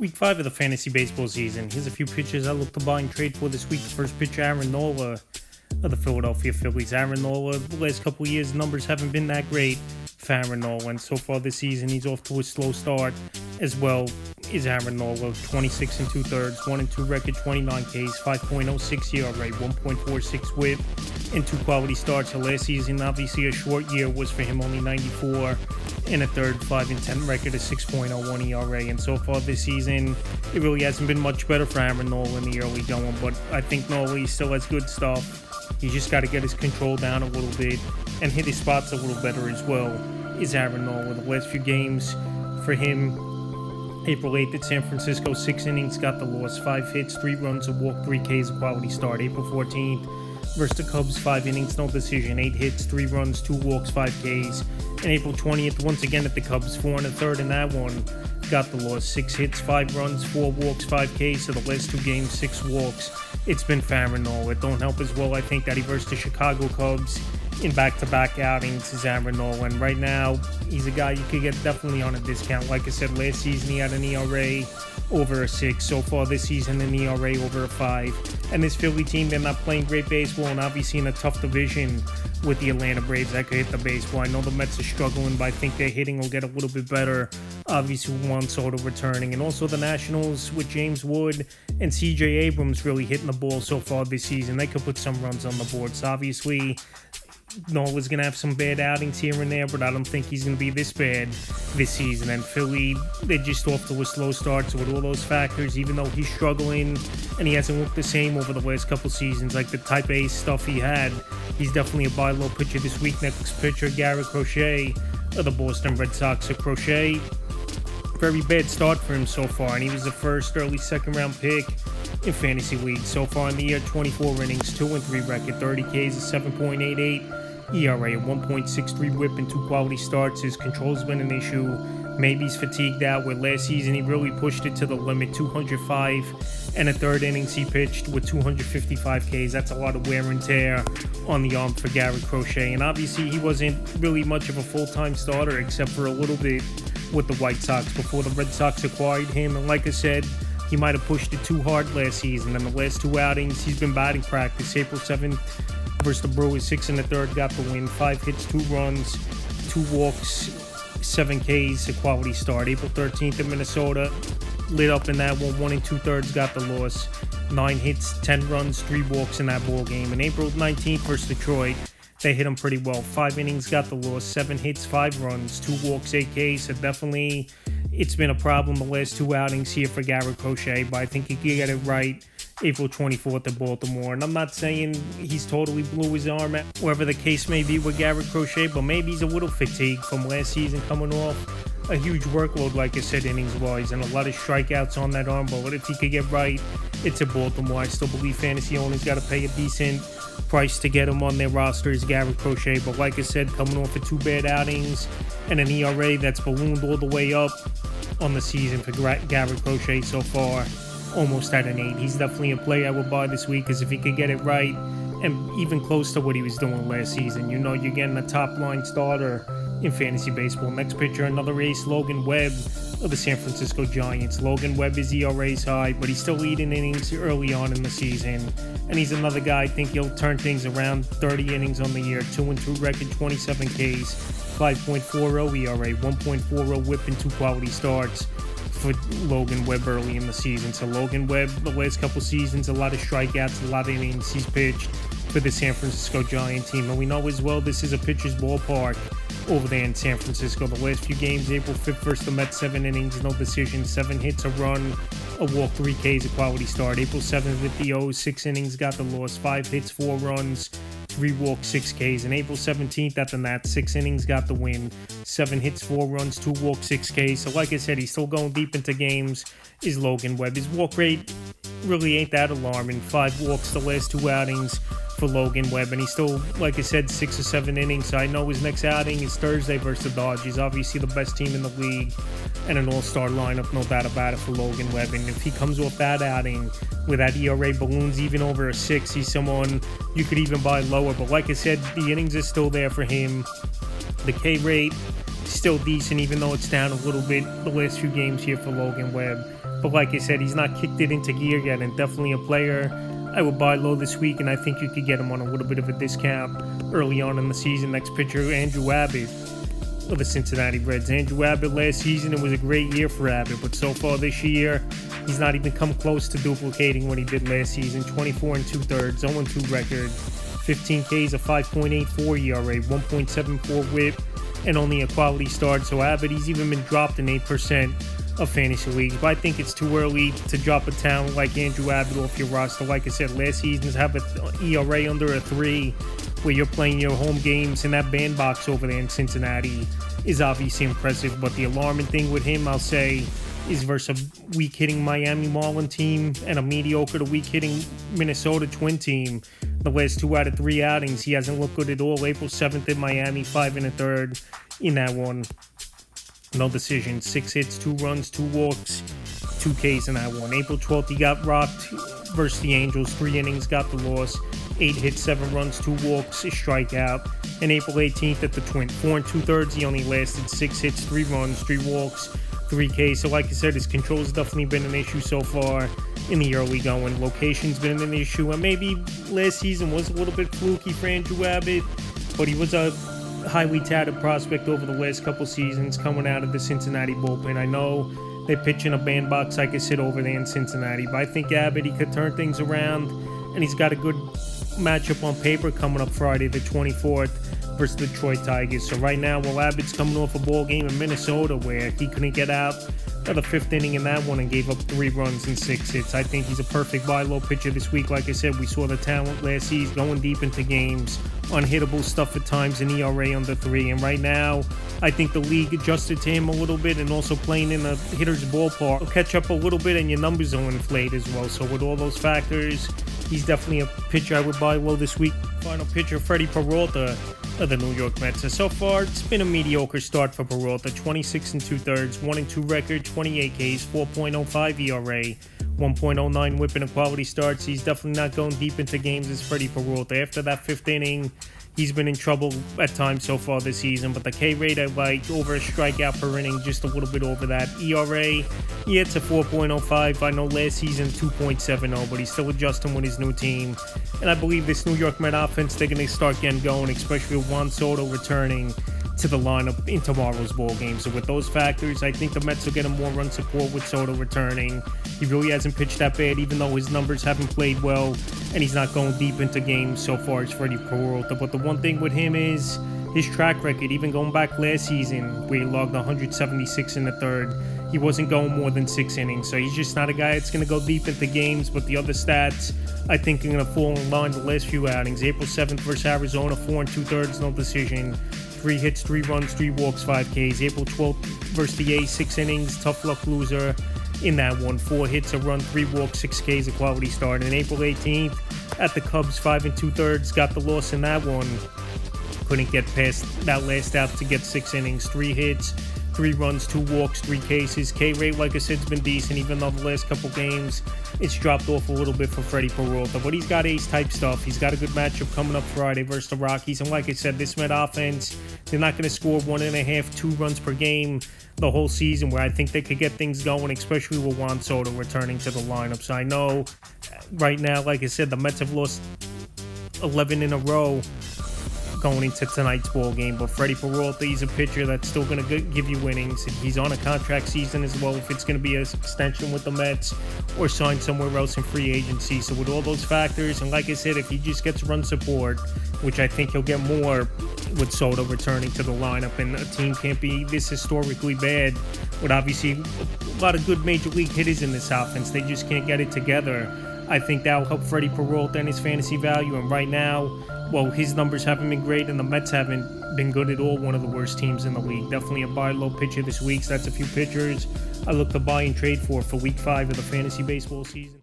Week 5 of the fantasy baseball season. Here's a few pitchers I look to buy and trade for this week. First pitcher, Aaron Nola of the Philadelphia Phillies. Aaron Nola, the last couple of years, numbers haven't been that great for Aaron Nola. And so far this season, he's off to a slow start as well. Is Aaron Nola, 26 and 2/3, 1-2 record, 29 Ks, 5.06 ERA, 1.46 WHIP, and 2 quality starts. The last season, obviously a short year, was for him only 94 and a third, 5-10 record, a 6.01 ERA. And so far this season, it really hasn't been much better for Aaron Nola in the early going. But I think Nola still has good stuff. He just got to get his control down a little bit and hit his spots a little better as well. Is Aaron Nola. The last few games for him: April 8th at San Francisco, 6 innings, got the loss, 5 hits, 3 runs, a walk, 3 Ks, a quality start. April 14th versus the Cubs, 5 innings, no decision, 8 hits, 3 runs, 2 walks, 5 Ks. And April 20th, once again at the Cubs, 4 1/3 in that one, got the loss, 6 hits, 5 runs, 4 walks, 5 Ks. So the last 2 games, 6 walks. It's been for Aaron Nola. It don't help as well, I think, that he versed the Chicago Cubs in back-to-back outings is Aaron Nola. And right now, he's a guy you could get definitely on a discount. Like I said, last season he had an ERA over a 6. So far this season, an ERA over a 5. And this Philly team, they're not playing great baseball, and obviously in a tough division with the Atlanta Braves that could hit the baseball. I know the Mets are struggling, but I think their hitting will get a little bit better. Obviously, Juan Soto returning, and also the Nationals with James Wood and CJ Abrams really hitting the ball so far this season. They could put some runs on the board. So obviously, Nola's going to have some bad outings here and there, but I don't think he's going to be this bad this season. And Philly, they're just off to a slow start. So with all those factors, even though he's struggling and he hasn't looked the same over the last couple seasons, like the type A stuff he had, he's definitely a buy low pitcher this week. Next pitcher, Garrett Crochet of the Boston Red Sox. So Crochet, very bad start for him so far, and he was the first early second round pick in fantasy leagues. So far in the year, 24 innings, 2-3 record, 30 Ks, a 7.88 ERA, a 1.63 WHIP, and 2 quality starts. His control's been an issue. Maybe he's fatigued out, where last season he really pushed it to the limit. 205 and a third innings he pitched with 255 Ks. That's a lot of wear and tear on the arm for Garrett Crochet. And obviously he wasn't really much of a full-time starter except for a little bit with the White Sox before the Red Sox acquired him. And like I said, he might have pushed it too hard last season. And the last 2 outings, he's been batting practice. April 7th versus the Brewers, 6 1/3, got the win. 5 hits, 2 runs, 2 walks, 7 Ks, a quality start. April 13th in Minnesota, lit up in that one, 1 2/3, got the loss. 9 hits, 10 runs, 3 walks in that ball game. And April 19th versus Detroit, they hit him pretty well. 5 innings, got the loss. 7 hits, 5 runs, 2 walks, 8 Ks. So definitely, it's been a problem the last 2 outings here for Garrett Crochet, but I think he can get it right April 24th at Baltimore. And I'm not saying he's totally blew his arm out, wherever the case may be with Garrett Crochet, but maybe he's a little fatigued from last season coming off a huge workload, like I said, innings-wise, and a lot of strikeouts on that arm. But if he could get right, it's at Baltimore. I still believe fantasy owners got to pay a decent price to get him on their roster as Garrett Crochet. But like I said, coming off of 2 bad outings and an ERA that's ballooned all the way up on the season for Garrett Crochet so far, almost at an 8. He's definitely a player I would buy this week, because if he could get it right and even close to what he was doing last season, you know you're getting a top-line starter in fantasy baseball. Next pitcher, another ace, Logan Webb of the San Francisco Giants. Logan Webb, his ERA's high, but he's still leading innings early on in the season. And he's another guy, I think he'll turn things around. 30 innings on the year, 2-2 record, 27 Ks, 5.40 ERA, 1.40 WHIP, and 2 quality starts for Logan Webb early in the season. So Logan Webb, the last couple seasons, a lot of strikeouts, a lot of innings he's pitched for the San Francisco Giant team. And we know as well this is a pitcher's ballpark over there in San Francisco. The last few games, April 5th versus the Mets, 7 innings, no decision, 7 hits, a run, a walk, 3 Ks, a quality start. April 7th with the O's, 6 innings, got the loss, 5 hits, 4 runs, 3 walks, 6 Ks. And April 17th at the Nats, 6 innings, got the win, 7 hits, 4 runs, 2 walks, 6 Ks. So like I said, he's still going deep into games, is Logan Webb. His walk rate really ain't that alarming. 5 walks the last 2 outings for Logan Webb, and he's still, like I said, 6 or 7 innings. So I know his next outing is Thursday versus the Dodgers, obviously the best team in the league and an all-star lineup, no doubt about it, for Logan Webb. And if he comes off that outing with that ERA balloons even over a 6, he's someone you could even buy lower. But like I said, the innings are still there for him. The K rate still decent, even though it's down a little bit the last few games here for Logan Webb. But like I said, he's not kicked it into gear yet, and definitely a player I would buy low this week, and I think you could get him on a little bit of a discount early on in the season. Next pitcher, Andrew Abbott of the Cincinnati Reds. Andrew Abbott last season, it was a great year for Abbott, but so far this year, he's not even come close to duplicating what he did last season. 24 2/3, 0-2 record, 15 Ks, a 5.84 ERA, 1.74 WHIP, and only a quality start. So Abbott, he's even been dropped in 8% of fantasy leagues, but I think it's too early to drop a talent like Andrew Abbott off your roster. Like I said, last season's have an ERA under a 3, where you're playing your home games in that bandbox over there in Cincinnati is obviously impressive. But the alarming thing with him, I'll say, is versus a weak-hitting Miami Marlin team and a mediocre to weak-hitting Minnesota Twin team. The last 2 out of 3 outings, he hasn't looked good at all. April 7th in Miami, 5 1/3 in that one. No decision, 6 hits, 2 runs, 2 walks, 2 Ks in that one. April 12th, he got rocked versus the Angels, 3 innings, got the loss. 8 hits, 7 runs, 2 walks, a strikeout. And April 18th at the Twins, 4 2/3, he only lasted 6 hits, 3 runs, 3 walks, 3 Ks. So like I said, his control's definitely been an issue so far in the early going. Location's been an issue, and maybe last season was a little bit fluky for Andrew Abbott, but he was a highly touted prospect over the last couple seasons coming out of the Cincinnati bullpen. I know they're pitching a bandbox, like I said, over there in Cincinnati, but I think Abbott, he could turn things around, and he's got a good matchup on paper coming up Friday the 24th versus the Detroit Tigers. So right now, while Abbott's coming off a ball game in Minnesota where he couldn't get out of the 5th inning in that one and gave up 3 runs and 6 hits, I think he's a perfect buy low pitcher this week. Like I said, we saw the talent last season going deep into games, unhittable stuff at times, an ERA under 3. And right now, I think the league adjusted to him a little bit, and also playing in a hitter's ballpark will catch up a little bit, and your numbers will inflate as well. So with all those factors, he's definitely a pitcher I would buy low this week. Final pitcher, Freddie Peralta of the New York Mets. So far, it's been a mediocre start for Peralta. 26 2/3, 1-2 record, 28 Ks, 4.05 ERA, 1.09 WHIP in a quality starts. He's definitely not going deep into games as Freddie Peralta. After that 5th inning, he's been in trouble at times so far this season, but the K rate I like, over a strikeout per inning, just a little bit over that. ERA, yeah, it's a 4.05. I know last season 2.70, but he's still adjusting with his new team. And I believe this New York Met offense, they're going to start getting going, especially with Juan Soto returning to the lineup in tomorrow's ball game. So with those factors, I think the Mets will get him more run support with Soto returning. He really hasn't pitched that bad, even though his numbers haven't played well, and he's not going deep into games so far as Freddie Peralta. But the one thing with him is his track record, even going back last season where he logged 176 in the 3rd, he wasn't going more than 6 innings. So he's just not a guy that's going to go deep into games. But the other stats, I think, are going to fall in line the last few outings. April 7th versus Arizona, 4 2/3, no decision. 3 hits, 3 runs, 3 walks, 5 Ks. April 12th versus the A's, 6 innings, tough luck loser in that one. 4 hits, a run, 3 walks, 6 Ks, a quality start. And April 18th at the Cubs, 5 2/3, got the loss in that one. Couldn't get past that last out to get 6 innings, 3 hits, 3 runs, 2 walks, 3 Ks. K rate, like I said, has been decent, even though the last couple games it's dropped off a little bit for Freddie Peralta. But he's got ace-type stuff. He's got a good matchup coming up Friday versus the Rockies. And like I said, this Met offense, they're not going to score 1.5, 2 runs per game the whole season, where I think they could get things going, especially with Juan Soto returning to the lineup. So I know right now, like I said, the Mets have lost 11 in a row going into tonight's ball game, but Freddie Peralta, he's a pitcher that's still going to give you innings. He's on a contract season as well, if it's going to be an extension with the Mets or sign somewhere else in free agency. So with all those factors, and like I said, if he just gets run support, which I think he'll get more with Soto returning to the lineup, and a team can't be this historically bad with obviously a lot of good major league hitters in this offense. They just can't get it together. I think that'll help Freddie Peralta and his fantasy value. And right now, well, his numbers haven't been great, and the Mets haven't been good at all. One of the worst teams in the league. Definitely a buy low pitcher this week. So that's a few pitchers I look to buy and trade for Week 5 of the fantasy baseball season.